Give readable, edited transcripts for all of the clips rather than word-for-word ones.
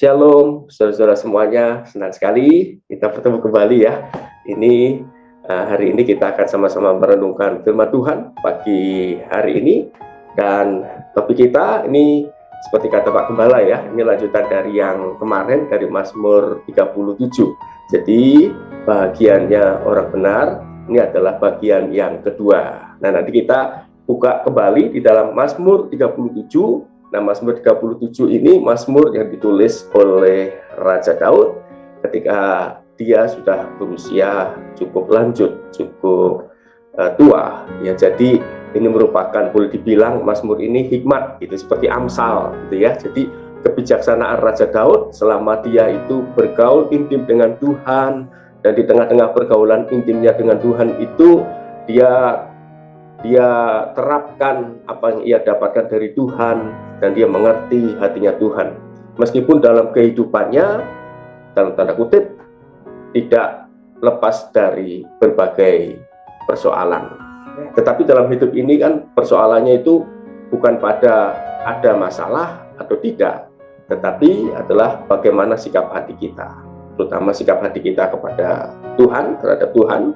Shalom, saudara-saudara semuanya. Senang sekali kita bertemu kembali ya. Ini hari ini kita akan sama-sama merenungkan firman Tuhan pagi hari ini. Dan topik kita ini seperti kata Pak Gembala ya, ini lanjutan dari yang kemarin, dari Mazmur 37. Jadi bagiannya orang benar, ini adalah bagian yang kedua. Nah, nanti kita buka kembali di dalam Mazmur 37. Nah, Mazmur 37 ini Mazmur yang ditulis oleh Raja Daud ketika dia sudah berusia cukup lanjut, cukup tua. Ya, jadi ini merupakan, boleh dibilang Mazmur ini hikmat, gitu, seperti Amsal, gitu ya. Jadi kebijaksanaan Raja Daud selama dia itu bergaul intim dengan Tuhan, dan di tengah-tengah pergaulan intimnya dengan Tuhan itu dia terapkan apa yang ia dapatkan dari Tuhan, dan dia mengerti hatinya Tuhan. Meskipun dalam kehidupannya, dalam tanda kutip, tidak lepas dari berbagai persoalan. Tetapi dalam hidup ini kan persoalannya itu bukan pada ada masalah atau tidak, tetapi adalah bagaimana sikap hati kita, terutama sikap hati kita kepada Tuhan, terhadap Tuhan,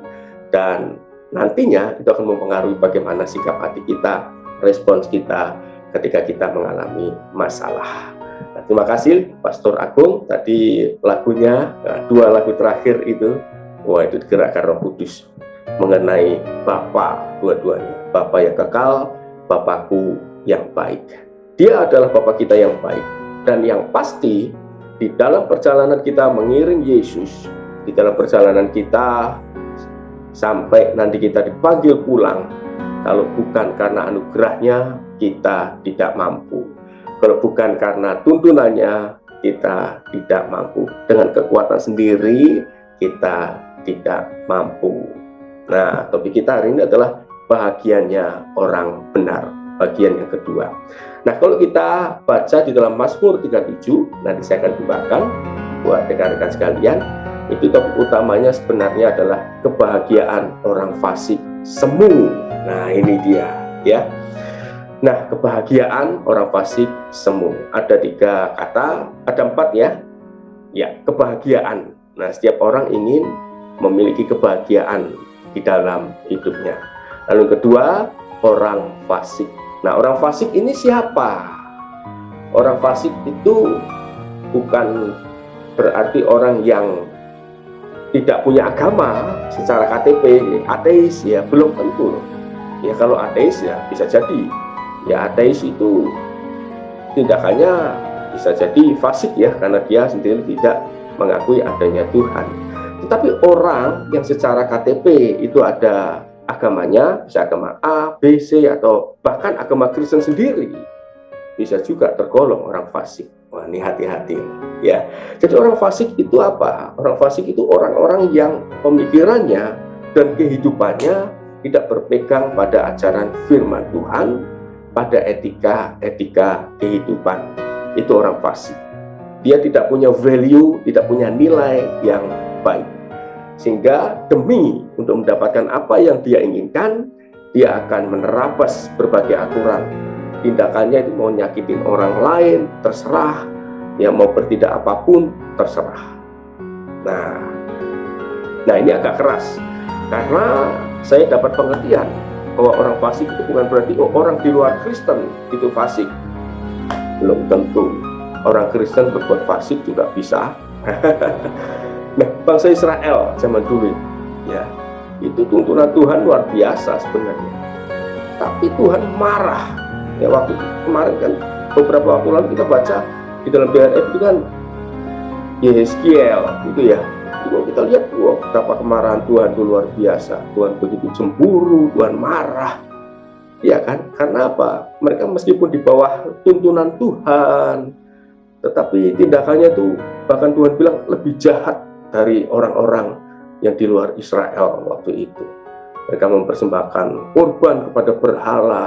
dan nantinya itu akan mempengaruhi bagaimana sikap hati kita, respons kita ketika kita mengalami masalah. Nah, terima kasih Pastor Agung, tadi lagunya, dua lagu terakhir itu, wah, itu digerakkan Roh Kudus mengenai Bapa, dua-duanya, Bapa yang kekal, Bapakku yang baik. Dia adalah Bapa kita yang baik, dan yang pasti di dalam perjalanan kita mengiring Yesus, di dalam perjalanan kita sampai nanti kita dipanggil pulang, kalau bukan karena anugerahnya, kita tidak mampu. Kalau bukan karena tuntunannya, kita tidak mampu. Dengan kekuatan sendiri, kita tidak mampu. Nah, topik kita hari ini adalah bahagiannya orang benar, bagian yang kedua. Nah, kalau kita baca di dalam Mazmur 37, nanti saya akan bukakan buat rekan-rekan sekalian. Itu topik utamanya sebenarnya adalah kebahagiaan orang fasik semu. Nah, ini dia ya. Nah, kebahagiaan orang fasik semu. Ada 3 kata, ada 4 ya. Ya, kebahagiaan. Nah, setiap orang ingin memiliki kebahagiaan di dalam hidupnya. Lalu yang kedua, orang fasik. Nah, orang fasik ini siapa? Orang fasik itu bukan berarti orang yang tidak punya agama secara KTP, ateis ya, belum tentu. Ya, kalau ateis ya bisa jadi, ya ateis itu tindakannya bisa jadi fasik ya, karena dia sendiri tidak mengakui adanya Tuhan. Tetapi orang yang secara KTP itu ada agamanya, bisa agama A, B, C, atau bahkan agama Kristen sendiri, bisa juga tergolong orang fasik. Wah, ini hati-hati ya. Jadi orang fasik itu apa? Orang fasik itu orang-orang yang pemikirannya dan kehidupannya tidak berpegang pada ajaran firman Tuhan, pada etika kehidupan. Itu orang fasik. Dia tidak punya value, tidak punya nilai yang baik. Sehingga demi untuk mendapatkan apa yang dia inginkan, dia akan menerabas berbagai aturan. Tindakannya itu mau nyakitin orang lain, terserah. Ya, mau bertindak apapun, terserah. Nah ini agak keras. Karena saya dapat pengertian bahwa orang fasik itu bukan berarti orang di luar Kristen itu fasik. Belum tentu. Orang Kristen berbuat fasik juga bisa. Nah, bangsa Israel zaman dulu, ya, itu tuntunan Tuhan luar biasa sebenarnya. Tapi Tuhan marah. Ya, waktu kemarin kan beberapa waktu lalu kita baca di dalam BRF itu kan Yeskiel itu ya. Itu kita lihat betapa kemarahan Tuhan itu luar biasa. Tuhan begitu cemburu, Tuhan marah. Ya kan? Karena apa? Mereka meskipun di bawah tuntunan Tuhan, tetapi tindakannya itu bahkan Tuhan bilang lebih jahat dari orang-orang yang di luar Israel waktu itu. Mereka mempersembahkan korban kepada berhala.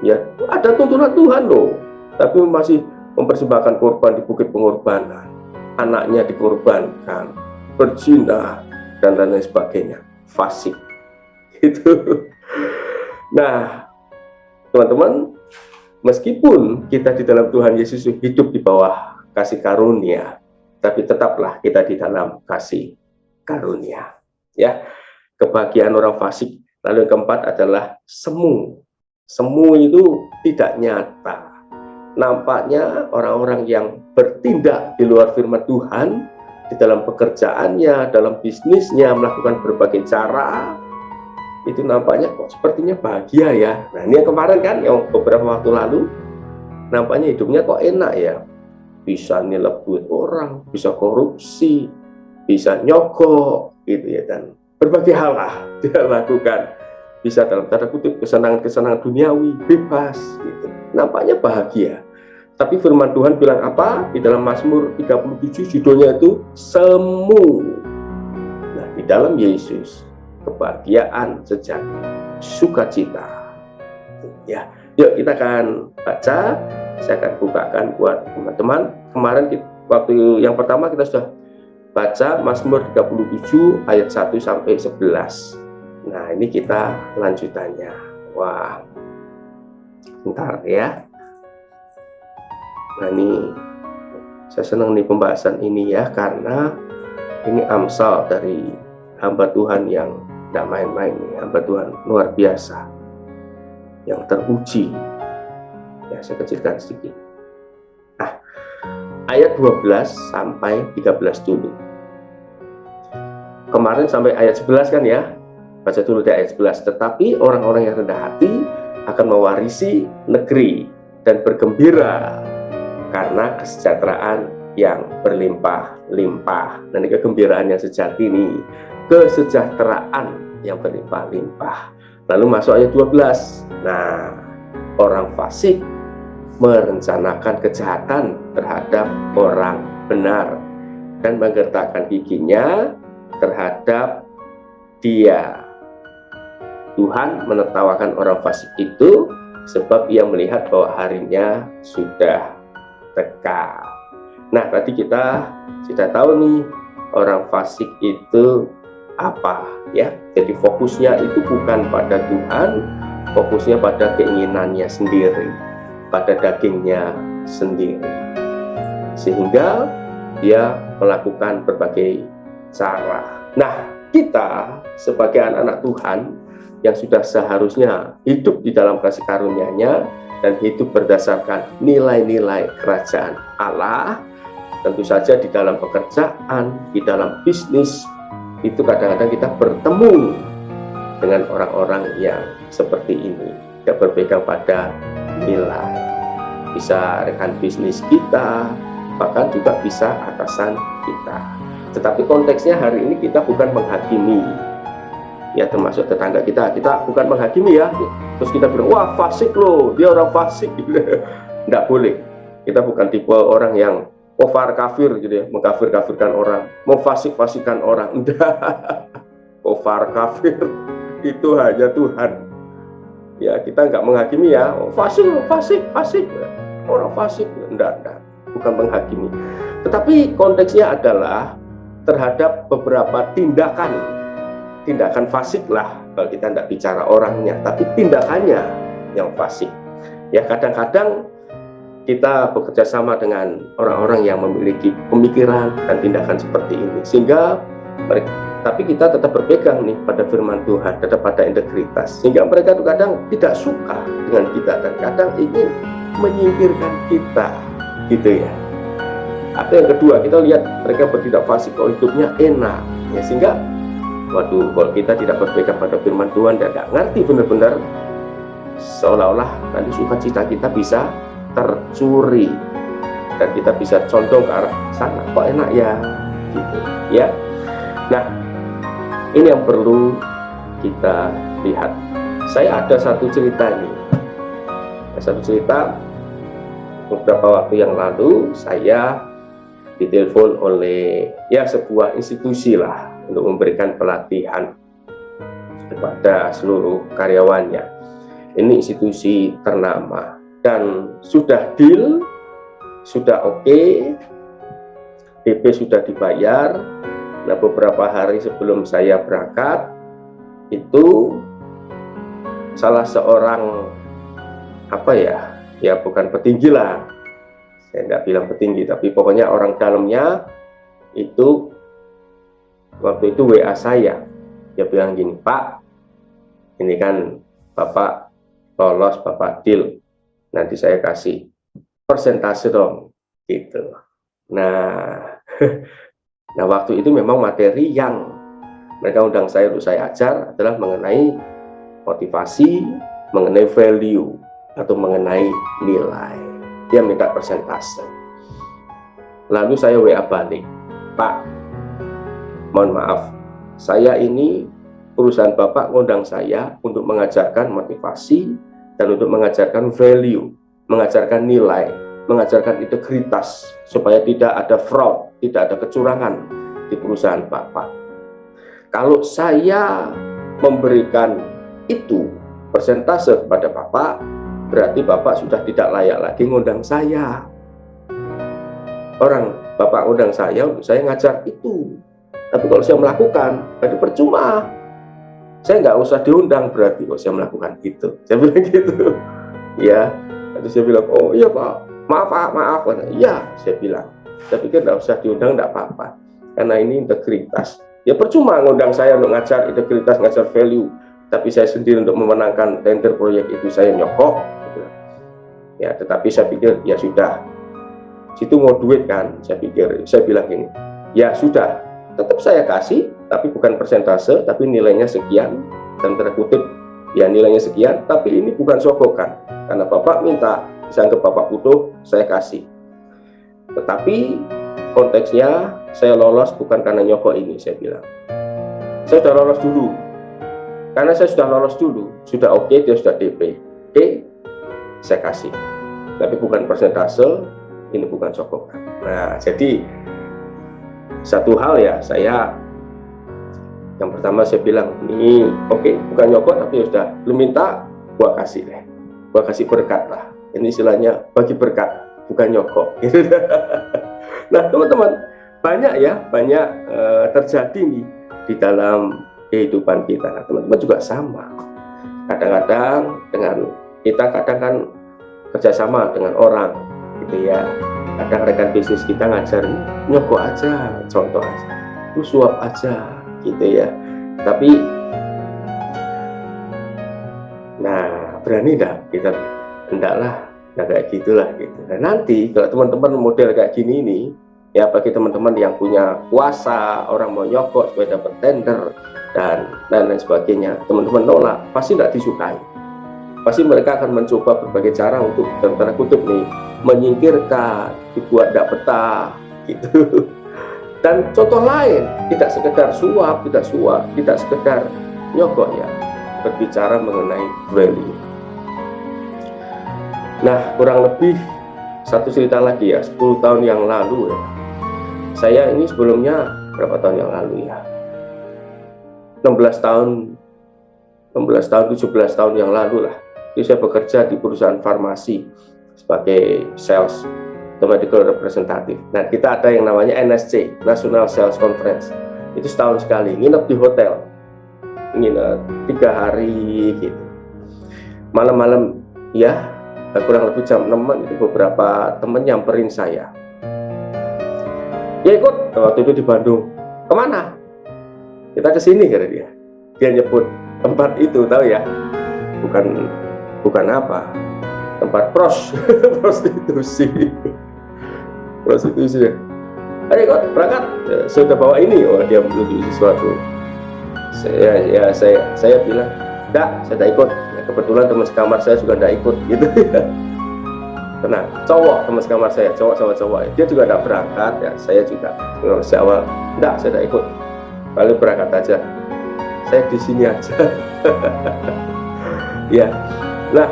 Ya, ada tuntunan Tuhan loh, tapi masih mempersembahkan korban di bukit pengorbanan. Anaknya dikorbankan, berzina, dan lain sebagainya. Fasik. Itu. Nah, teman-teman, meskipun kita di dalam Tuhan Yesus hidup di bawah kasih karunia, tapi tetaplah kita di dalam kasih karunia. Ya, kebahagiaan orang fasik. Lalu yang keempat adalah semu. Semu itu tidak nyata. Nampaknya orang-orang yang bertindak di luar firman Tuhan, di dalam pekerjaannya, dalam bisnisnya, melakukan berbagai cara, itu nampaknya kok sepertinya bahagia ya. Nah, ini yang kemarin kan, yang beberapa waktu lalu, nampaknya hidupnya kok enak ya. Bisa nyeleb duit orang, bisa korupsi, bisa nyogok, gitu ya, dan berbagai hal lah dia lakukan. Bisa dalam tanda kutip kesenangan-kesenangan duniawi, bebas, gitu. Nampaknya bahagia. Tapi firman Tuhan bilang apa? Di dalam Mazmur 37 judulnya itu semu. Nah, di dalam Yesus kebahagiaan sejati, sukacita. Ya, yuk kita akan baca. Saya akan bukakan buat teman-teman. Kemarin waktu yang pertama kita sudah baca Mazmur 37 ayat 1 sampai 11. Nah, ini kita lanjutannya. Wah, bentar ya. Nah, ini saya senang nih pembahasan ini ya, karena ini Amsal dari hamba Tuhan yang tidak main-main nih, hamba Tuhan luar biasa, yang teruji. Ya, saya kecilkan sedikit. Nah, ayat 12 sampai 13 dulu. Kemarin sampai ayat 11 kan ya, baca dulu dari ayat 11. Tetapi orang-orang yang rendah hati akan mewarisi negeri dan bergembira karena kesejahteraan yang berlimpah-limpah. Dan kegembiraan yang sejati ini, kesejahteraan yang berlimpah-limpah. Lalu masuk ayat 12. Nah, orang fasik merencanakan kejahatan terhadap orang benar dan menggertakkan giginya terhadap dia. Tuhan menertawakan orang fasik itu sebab ia melihat bahwa harinya sudah dekat. Nah, tadi kita sudah tahu nih orang fasik itu apa ya. Jadi fokusnya itu bukan pada Tuhan, fokusnya pada keinginannya sendiri, pada dagingnya sendiri, sehingga dia melakukan berbagai cara. Nah, kita sebagai anak-anak Tuhan yang sudah seharusnya hidup di dalam kasih karunia-Nya dan hidup berdasarkan nilai-nilai kerajaan Allah, tentu saja di dalam pekerjaan, di dalam bisnis, itu kadang-kadang kita bertemu dengan orang-orang yang seperti ini, tidak berpegang pada nilai. Bisa rekan bisnis kita, bahkan juga bisa atasan kita. Tetapi konteksnya hari ini kita bukan menghakimi, ya, termasuk tetangga kita bukan menghakimi ya, terus kita bilang, wah fasik loh, dia orang fasik, tidak boleh. Kita bukan tipe orang yang kofar kafir gitu ya, mengkafir-kafirkan orang, memfasik-fasikan orang, enggak. Kofar kafir itu hanya Tuhan. Ya, kita nggak menghakimi ya, oh, fasik, orang fasik, enggak, bukan menghakimi. Tetapi konteksnya adalah terhadap beberapa tindakan fasik lah, kalau kita tidak bicara orangnya, tapi tindakannya yang fasik. Ya, kadang-kadang kita bekerja sama dengan orang-orang yang memiliki pemikiran dan tindakan seperti ini, sehingga tapi kita tetap berpegang nih pada firman Tuhan, tetap pada integritas, sehingga mereka kadang tidak suka dengan kita dan kadang ingin menyingkirkan kita, gitu ya. Atau yang kedua, kita lihat mereka bertindak fasik, kalau hidupnya enak, ya, sehingga waduh, kalau kita tidak berpegang pada firman Tuhan dan tidak ngerti benar-benar, seolah-olah nanti sukacita kita bisa tercuri dan kita bisa condong ke arah sana, kok enak ya, gitu ya. Nah, ini yang perlu kita lihat. Saya ada satu cerita nih, beberapa waktu yang lalu saya ditelepon oleh ya sebuah institusi lah untuk memberikan pelatihan kepada seluruh karyawannya. Ini institusi ternama dan sudah deal, sudah oke, DP sudah dibayar. Nah, beberapa hari sebelum saya berangkat itu salah seorang bukan petinggi lah, saya nggak bilang petinggi, tapi pokoknya orang dalamnya itu waktu itu WA saya, dia bilang gini, Pak, ini kan Bapak lolos, Bapak deal, nanti saya kasih persentase dong, gitu. Nah, nah waktu itu memang materi yang mereka undang saya untuk saya ajar adalah mengenai motivasi, mengenai value, atau mengenai nilai. Dia minta persentase. Lalu saya WA balik, Pak, mohon maaf, saya ini perusahaan Bapak ngundang saya untuk mengajarkan motivasi dan untuk mengajarkan value, mengajarkan nilai, mengajarkan integritas supaya tidak ada fraud, tidak ada kecurangan di perusahaan Bapak. Kalau saya memberikan itu persentase kepada Bapak, berarti Bapak sudah tidak layak lagi ngundang saya. Orang Bapak undang saya untuk saya ngajar itu. Tapi kalau saya melakukan, berarti percuma. Saya nggak usah diundang berarti kalau saya melakukan itu. Saya bilang gitu. Ya, terus saya bilang, oh iya Pak, maaf Pak, maaf. Iya, saya bilang. Saya pikir nggak usah diundang, nggak apa-apa. Karena ini integritas. Ya percuma ngundang saya untuk ngajar integritas, ngajar value. Tapi saya sendiri untuk memenangkan tender proyek itu saya nyokok. Ya, tetapi saya pikir ya sudah. Situ mau duit kan, saya bilang gini, ya sudah, tetap saya kasih, tapi bukan persentase, tapi nilainya sekian, dan terkutip, ya nilainya sekian, tapi ini bukan sogokan, karena Bapak minta, dianggap Bapak butuh, saya kasih. Tetapi konteksnya, saya lolos bukan karena nyokok ini, saya bilang. Saya sudah lolos dulu, karena saya sudah lolos dulu, sudah oke, dia sudah DP, oke, saya kasih, tapi bukan persentase, ini bukan sogokan. Nah, jadi satu hal ya, saya yang pertama saya bilang ini oke, bukan nyokot tapi ya sudah, lu minta gua kasih deh, gua kasih berkat lah. Ini istilahnya bagi berkat, bukan nyokok. Nah teman-teman, banyak terjadi di dalam kehidupan kita. Nah, teman-teman juga sama. Kadang-kadang kita kan kerjasama dengan orang, gitu ya. Kadang rekan bisnis kita ngajar nyogok aja, contoh aja, lu suap aja, gitu ya. Tapi, nah berani enggak kita? Hendaklah, nah kayak gitulah gitu. Dan nanti kalau teman-teman model kayak gini ini, ya bagi teman-teman yang punya kuasa, orang mau nyogok supaya dapat tender dan lain sebagainya, teman-teman nolak, pasti tidak disukai. Pasti mereka akan mencoba berbagai cara untuk dalam tanda kutip nih menyingkirkan, dibuat tidak betah gitu. Dan contoh lain, tidak sekedar suap, tidak sekedar nyogok ya, berbicara mengenai value. Nah, kurang lebih satu cerita lagi ya, 10 tahun yang lalu ya. Saya ini sebelumnya berapa tahun yang lalu ya? 16 tahun, 17 tahun yang lalu lah. Jadi saya bekerja di perusahaan farmasi sebagai sales atau medical representative. Nah, kita ada yang namanya NSC, National Sales Conference. Itu setahun sekali, nginep di hotel, nginep 3 hari gitu. Malam-malam ya, kurang lebih jam 6 itu beberapa temen nyamperin saya. Ya ikut, waktu itu di Bandung. Kemana? Kita ke sini kata dia. Dia nyebut tempat itu, tahu ya? Bukan apa, tempat prostitusi. Ayo ikut berangkat, saya sudah bawa ini. Oh, dia menunjuk sesuatu. Saya bilang enggak, saya tidak ikut. Ya, kebetulan teman sekamar saya juga tidak ikut gitu ya. Tenang, cowok teman sekamar saya, cowok sama cowok, dia juga tidak berangkat ya. Saya juga awal enggak, saya tidak ikut, lalu berangkat aja, saya di sini aja. Ya, nah,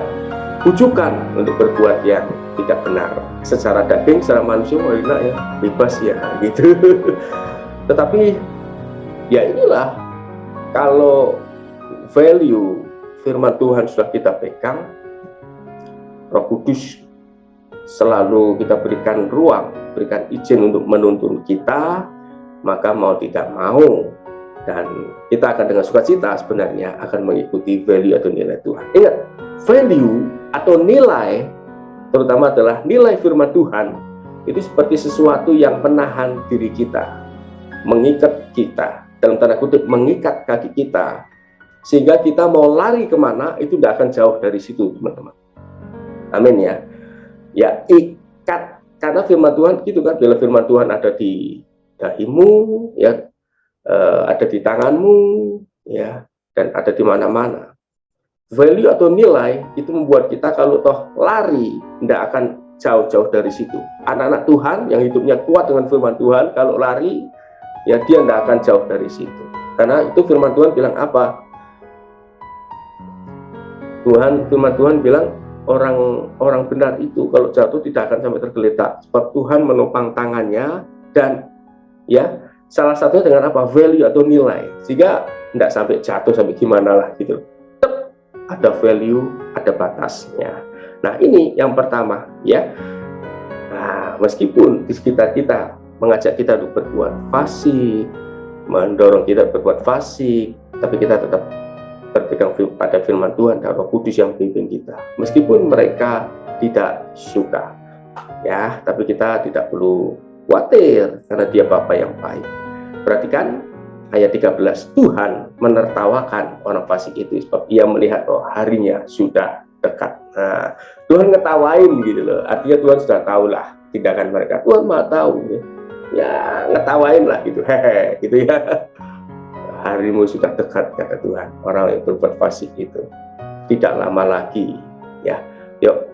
bujukan untuk berbuat yang tidak benar secara daging, secara manusia, oh enak ya, bebas ya gitu. Tetapi ya inilah, kalau value firman Tuhan sudah kita pegang, Roh Kudus selalu kita berikan ruang, berikan izin untuk menuntun kita, maka mau tidak mau, dan kita akan dengan sukacita sebenarnya akan mengikuti value atau nilai Tuhan. Ingat, value atau nilai, terutama adalah nilai firman Tuhan, itu seperti sesuatu yang menahan diri kita, mengikat kita, dalam tanda kutip mengikat kaki kita, sehingga kita mau lari kemana itu tidak akan jauh dari situ, teman-teman. Amin ya. Ya, ikat, karena firman Tuhan gitu kan, bila firman Tuhan ada di dahimu, ya, ada di tanganmu, ya, dan ada di mana-mana. Value atau nilai itu membuat kita kalau toh lari tidak akan jauh-jauh dari situ. Anak-anak Tuhan yang hidupnya kuat dengan firman Tuhan, kalau lari ya dia tidak akan jauh dari situ. Karena itu firman Tuhan bilang apa? Firman Tuhan bilang orang benar itu kalau jatuh tidak akan sampai tergeletak, sebab Tuhan menopang tangannya, dan ya salah satunya dengan apa? Value atau nilai, sehingga tidak sampai jatuh sampai gimana lah gitu. Ada value, ada batasnya. Nah, ini yang pertama ya. Nah, meskipun di sekitar kita mengajak kita untuk berbuat fasik, mendorong kita berbuat fasik, tapi kita tetap berpegang pada firman Tuhan dan Roh Kudus yang membimbing kita. Meskipun mereka tidak suka, ya, tapi kita tidak perlu khawatir karena Dia Bapa yang baik. Perhatikan ayat 13, Tuhan menertawakan orang fasik itu sebab Ia melihat harinya sudah dekat. Nah, Tuhan ngetawain gitu loh. Artinya Tuhan sudah tahu lah tindakan mereka. Tuhan mah tahu ya, ngetawain lah gitu. Hehe, gitu ya. Harimu sudah dekat, kata Tuhan. Orang yang berbuat fasik itu tidak lama lagi, ya. Yuk.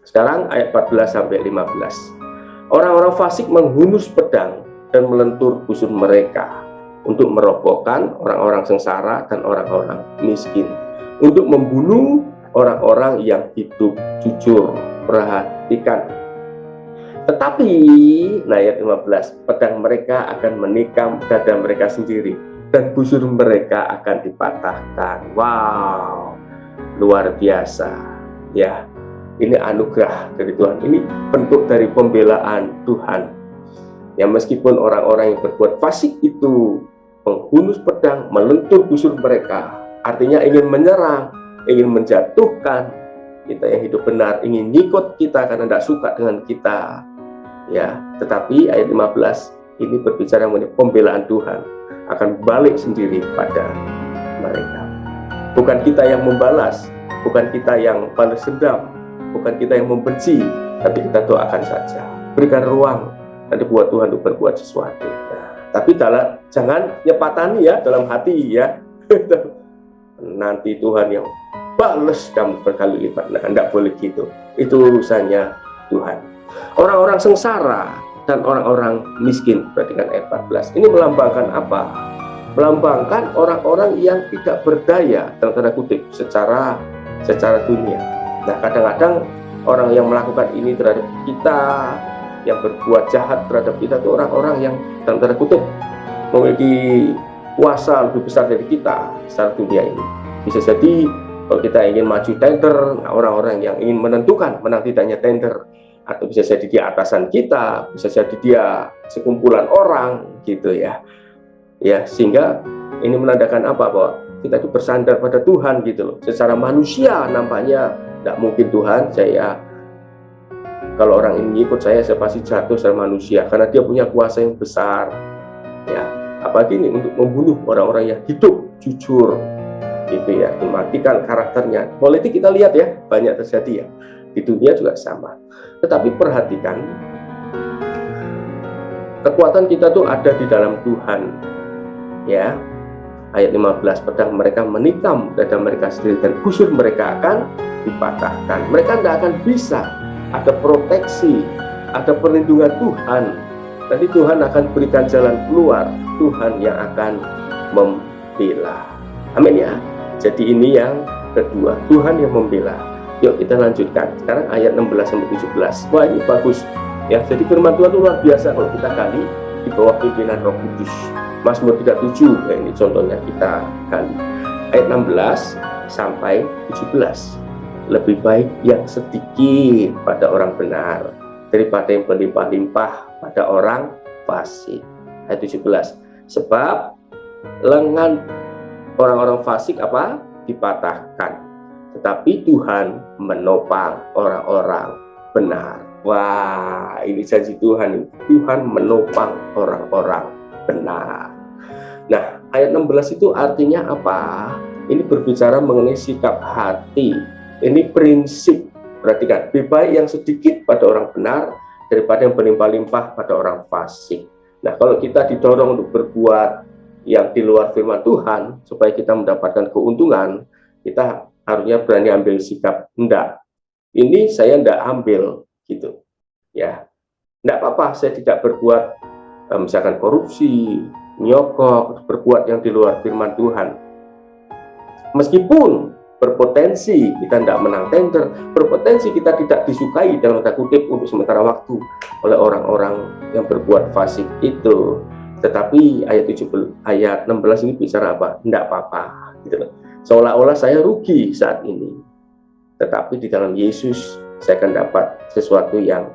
Sekarang ayat 14 sampai 15. Orang-orang fasik menghunus pedang dan melentur busur mereka untuk merobohkan orang-orang sengsara dan orang-orang miskin, untuk membunuh orang-orang yang hidup jujur. Perhatikan. Tetapi, nah ayat 15, pedang mereka akan menikam dada mereka sendiri, dan busur mereka akan dipatahkan. Wow, luar biasa. Ya, ini anugerah dari Tuhan. Ini bentuk dari pembelaan Tuhan. Ya, meskipun orang-orang yang berbuat fasik itu menghunus pedang, melentur busur mereka, artinya ingin menyerang, ingin menjatuhkan kita yang hidup benar, ingin ngikut kita karena tidak suka dengan kita, ya. Tetapi ayat 15 ini berbicara mengenai pembelaan Tuhan akan balik sendiri pada mereka. Bukan kita yang membalas, bukan kita yang balas dendam, bukan kita yang membenci, tapi kita doakan saja, berikan ruang nanti buat Tuhan untuk berbuat sesuatu. Tapi jangan nyepatani ya dalam hati ya. Nanti Tuhan yang balas kamu berkali lipat. Nah, tidak boleh gitu. Itu urusannya Tuhan. Orang-orang sengsara dan orang-orang miskin, perhatikan ayat 14. Ini melambangkan apa? Melambangkan orang-orang yang tidak berdaya, dalam tanda kutip, secara dunia. Nah, kadang-kadang orang yang melakukan ini terhadap kita, yang berbuat jahat terhadap kita, itu orang-orang yang dalam tanda kutip memiliki kuasa lebih besar dari kita secara dunia ini. Bisa jadi kalau kita ingin maju tender, orang-orang yang ingin menentukan menang tidaknya tender, atau bisa jadi dia atasan kita, bisa jadi dia sekumpulan orang gitu ya. Ya, sehingga ini menandakan apa? Bahwa kita itu bersandar pada Tuhan gitu loh. Secara manusia nampaknya tidak mungkin Tuhan, kalau orang ini ikut saya pasti jatuh secara manusia karena dia punya kuasa yang besar. Ya, apalagi ini untuk membunuh orang-orang yang hidup jujur, gitu ya, mematikan karakternya. Politik kita lihat ya, banyak terjadi ya. Di dunia juga sama. Tetapi perhatikan, kekuatan kita tuh ada di dalam Tuhan. Ya, ayat 15, pedang mereka menikam dada mereka sendiri dan busur mereka akan dipatahkan. Mereka tidak akan bisa. Ada proteksi, ada perlindungan Tuhan. Nanti Tuhan akan berikan jalan keluar. Tuhan yang akan membela. Amin ya. Jadi ini yang kedua, Tuhan yang membela. Yuk kita lanjutkan. Sekarang ayat 16 sampai 17. Wah, ini bagus. Ya, jadi firman Tuhan itu luar biasa kalau kita gali di bawah pimpinan Roh Kudus. Mazmur 37, ya ini contohnya kita gali. Ayat 16 sampai 17. Lebih baik yang sedikit pada orang benar daripada yang berlimpah-limpah pada orang fasik. Ayat 17. Sebab lengan orang-orang fasik apa? Dipatahkan. Tetapi Tuhan menopang orang-orang benar. Wah, ini janji Tuhan. Tuhan menopang orang-orang benar. Nah, ayat 16 itu artinya apa? Ini berbicara mengenai sikap hati. Ini prinsip. Perhatikan, lebih baik yang sedikit pada orang benar daripada yang berlimpah-limpah pada orang fasik. Nah, kalau kita didorong untuk berbuat yang di luar firman Tuhan, supaya kita mendapatkan keuntungan, kita harusnya berani ambil sikap, enggak, ini saya enggak ambil, gitu. Ya, enggak apa-apa, saya tidak berbuat, misalkan korupsi, nyokok, berbuat yang di luar firman Tuhan. Meskipun berpotensi kita tidak menang tender, berpotensi kita tidak disukai dalam tanda kutip untuk sementara waktu oleh orang-orang yang berbuat fasik itu. Tetapi ayat 16 ini bicara apa? Tidak apa-apa, gitu loh. Seolah-olah saya rugi saat ini, tetapi di dalam Yesus saya akan dapat sesuatu yang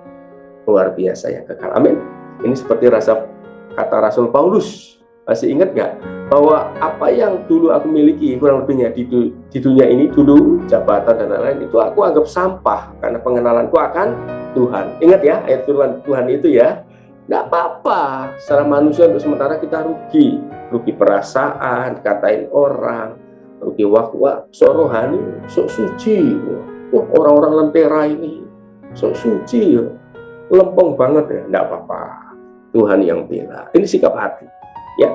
luar biasa yang kekal. Amin. Ini seperti kata Rasul Paulus. Masih ingat nggak bahwa apa yang dulu aku miliki kurang lebihnya di dunia ini dulu, jabatan dan lain-lain, itu aku anggap sampah karena pengenalanku akan Tuhan. Ingat ya ayat firman Tuhan itu ya. Nggak apa-apa, secara manusia untuk sementara kita rugi perasaan, katain orang, rugi waktu, sok rohani, sok suci, wah orang-orang lentera ini sok suci, lempeng banget ya, nggak apa-apa, Tuhan yang bela. Ini sikap hati, ya,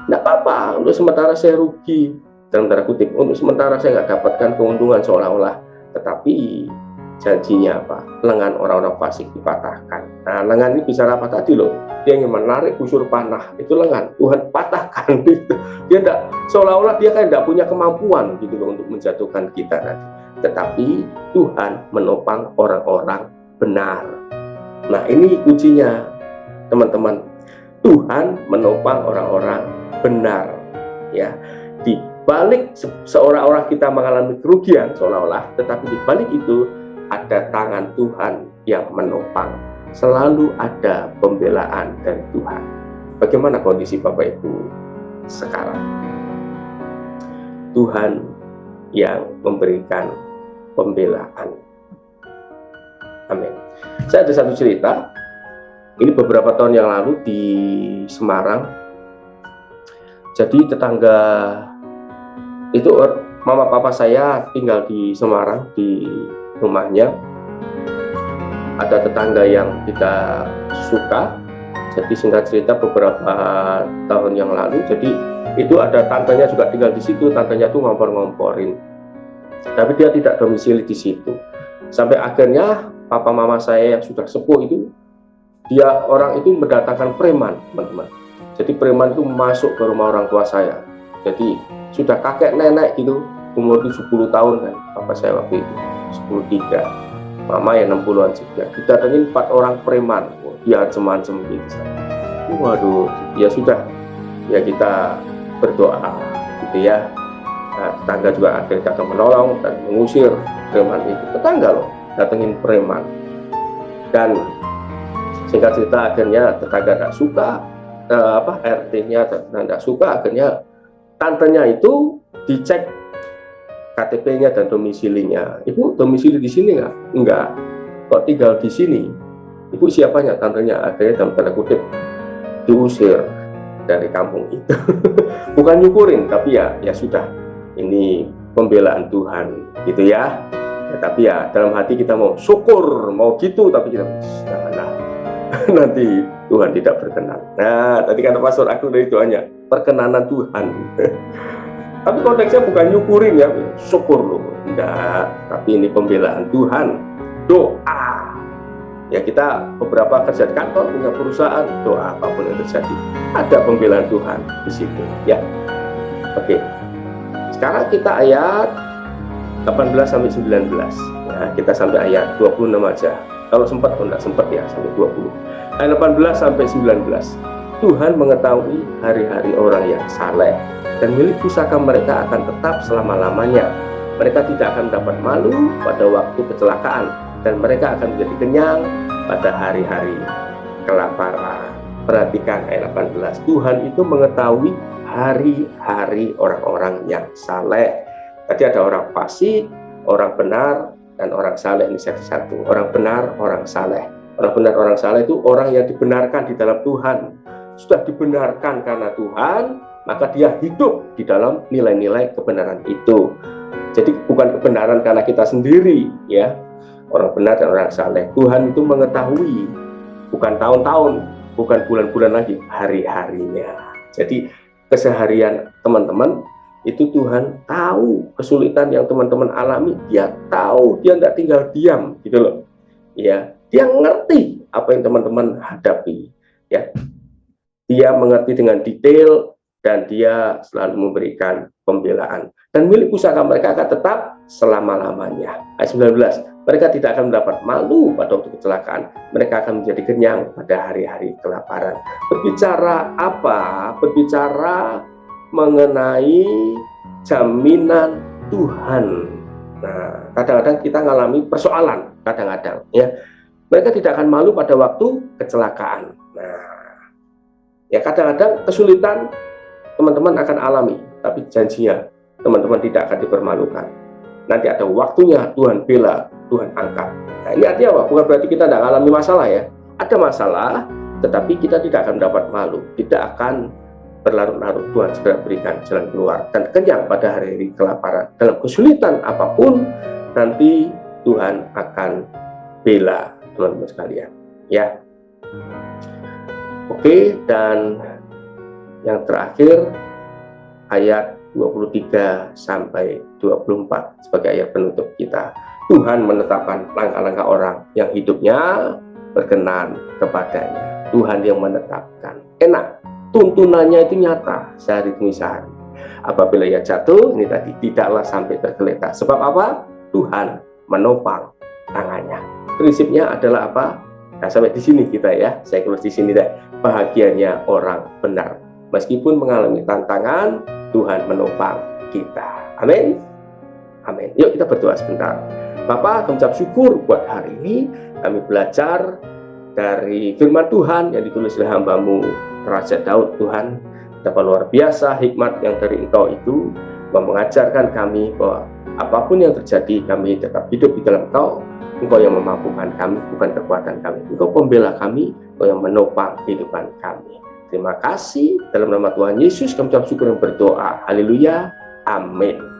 nggak apa-apa untuk sementara saya rugi, dalam tanda kutip, untuk sementara saya nggak dapatkan keuntungan seolah-olah, tetapi janjinya apa? Lengan orang-orang fasik dipatahkan. Nah, lengan ini bicara apa tadi loh? Dia ingin menarik busur panah, itu lengan Tuhan patahkan. Dia enggak, seolah-olah dia kan tidak punya kemampuan gitu loh untuk menjatuhkan kita nanti. Tetapi Tuhan menopang orang-orang benar. Nah, ini kuncinya teman-teman. Tuhan menopang orang-orang benar, ya. Di balik seorang-orang kita mengalami kerugian seolah-olah, tetapi di balik itu ada tangan Tuhan yang menopang. Selalu ada pembelaan dari Tuhan. Bagaimana kondisi Bapak Ibu sekarang? Tuhan yang memberikan pembelaan. Amin. Saya ada satu cerita. Ini beberapa tahun yang lalu di Semarang. Jadi tetangga itu, mama papa saya tinggal di Semarang, di rumahnya ada tetangga yang tidak suka. Jadi singkat cerita beberapa tahun yang lalu, jadi itu ada tantenya juga tinggal di situ. Tantenya tuh ngompor-ngomporin, tapi dia tidak domisili di situ. Sampai akhirnya papa mama saya yang sudah sepuh itu, dia orang itu mendatangkan preman, teman-teman. Jadi preman itu masuk ke rumah orang tua saya. Jadi sudah kakek nenek gitu, umur 70 tahun kan papa saya waktu itu, 13, mama ya 60-an juga. Didatengin 4 orang preman, dia ancem-ancem gitu. Waduh, ya sudah, ya kita berdoa gitu ya. Nah, tetangga juga akhirnya datang menolong dan mengusir preman itu. Tetangga loh, datengin preman. Dan singkat cerita akhirnya tetangga tidak suka, RT-nya tidak suka, akhirnya tantenya itu dicek KTP-nya dan domisilinya. Ibu domisili di sini nggak? Enggak. Kok tinggal di sini? Ibu siapanya? Tantenya. Akhirnya dalam tanda kutip diusir dari kampung itu. Bukan nyukurin, tapi ya sudah. Ini pembelaan Tuhan, gitu ya. Tapi ya dalam hati kita mau syukur, mau gitu, tapi kita janganlah. Nanti Tuhan tidak berkenan. Nah, tadi kata pastor aku dari doanya, perkenanan Tuhan. Tapi konteksnya bukan nyukurin ya, syukur loh, enggak. Tapi ini pembelaan Tuhan, doa. Ya kita beberapa kerja di kantor, punya perusahaan, doa apapun yang terjadi, ada pembelaan Tuhan di situ. Ya, oke. Sekarang kita ayat 18 sampai 19. Ya, kita sampai ayat 26 aja. Kalau sempat, enggak sempat ya sampai 20. Ayat 18 sampai 19. Tuhan mengetahui hari-hari orang yang saleh, dan milik pusaka mereka akan tetap selama-lamanya. Mereka tidak akan dapat malu pada waktu kecelakaan, dan mereka akan menjadi kenyang pada hari-hari kelaparan. Perhatikan ayat 18. Tuhan itu mengetahui hari-hari orang-orang yang saleh. Tadi ada orang fasik, orang benar, dan orang saleh. Ini satu. Orang benar, orang saleh. Orang benar, orang salah itu orang yang dibenarkan di dalam Tuhan. Sudah dibenarkan karena Tuhan, maka dia hidup di dalam nilai-nilai kebenaran itu. Jadi bukan kebenaran karena kita sendiri, ya. Orang benar dan orang saleh, Tuhan itu mengetahui, bukan tahun-tahun, bukan bulan-bulan lagi, hari-harinya. Jadi keseharian teman-teman itu Tuhan tahu kesulitan yang teman-teman alami, dia tahu, dia tidak tinggal diam, gitu loh. Ya, dia ngerti apa yang teman-teman hadapi, ya. Dia mengerti dengan detail dan dia selalu memberikan pembelaan. Dan milik pusaka mereka akan tetap selama-lamanya. Ayat 19, mereka tidak akan mendapat malu pada waktu kecelakaan. Mereka akan menjadi kenyang pada hari-hari kelaparan. Berbicara apa? Berbicara mengenai jaminan Tuhan. Nah, kadang-kadang kita mengalami persoalan, kadang-kadang, ya. Mereka tidak akan malu pada waktu kecelakaan. Nah, ya, kadang-kadang kesulitan teman-teman akan alami, tapi janjinya teman-teman tidak akan dipermalukan. Nanti ada waktunya Tuhan bela, Tuhan angkat. Nah, ini artinya apa? Bukan berarti kita tidak alami masalah, ya. Ada masalah, tetapi kita tidak akan mendapat malu, tidak akan berlarut-larut. Tuhan segera berikan jalan keluar dan kenyang pada hari-hari kelaparan. Dalam kesulitan apapun, nanti Tuhan akan bela, teman-teman sekalian, ya. Oke, dan yang terakhir ayat 23 sampai 24 sebagai ayat penutup kita. Tuhan menetapkan langkah-langkah orang yang hidupnya berkenan kepadanya. Tuhan yang menetapkan. Enak, tuntunannya itu nyata sehari demi sehari. Apabila ia jatuh, ini tadi, tidaklah sampai tergeletak. Sebab apa? Tuhan menopang tangannya. Prinsipnya adalah apa? Nah, sampai di sini kita, ya, saya tulis di sini deh. Bahagianya orang benar, meskipun mengalami tantangan, Tuhan menopang kita. Amin. Amin. Yuk kita berdoa sebentar. Bapa, kami ucap syukur buat hari ini. Kami belajar dari firman Tuhan yang ditulis oleh hamba-Mu Raja Daud. Tuhan, betapa luar biasa hikmat yang dari Engkau itu mengajarkan kami bahwa apapun yang terjadi, kami tetap hidup di dalam Engkau. Engkau yang memampukan kami, bukan kekuatan kami. Engkau pembela kami, Engkau yang menopang kehidupan kami. Terima kasih. Dalam nama Tuhan Yesus kami ucap syukur dan berdoa. Haleluya. Amin.